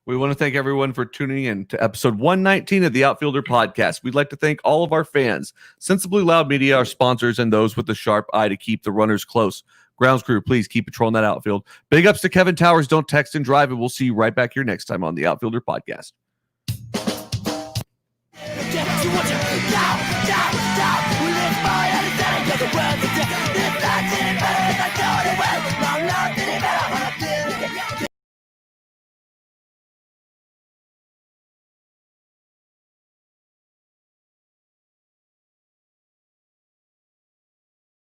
S1: We want to thank everyone for tuning in to episode 119 of the Outfielder Podcast. We'd like to thank all of our fans, Sensibly Loud Media, our sponsors, and those with the sharp eye to keep the runners close. Grounds crew, please keep patrolling that outfield. Big ups to Kevin Towers. Don't text and drive, and we'll see you right back here next time on the Outfielder Podcast.
S7: Get to what you now.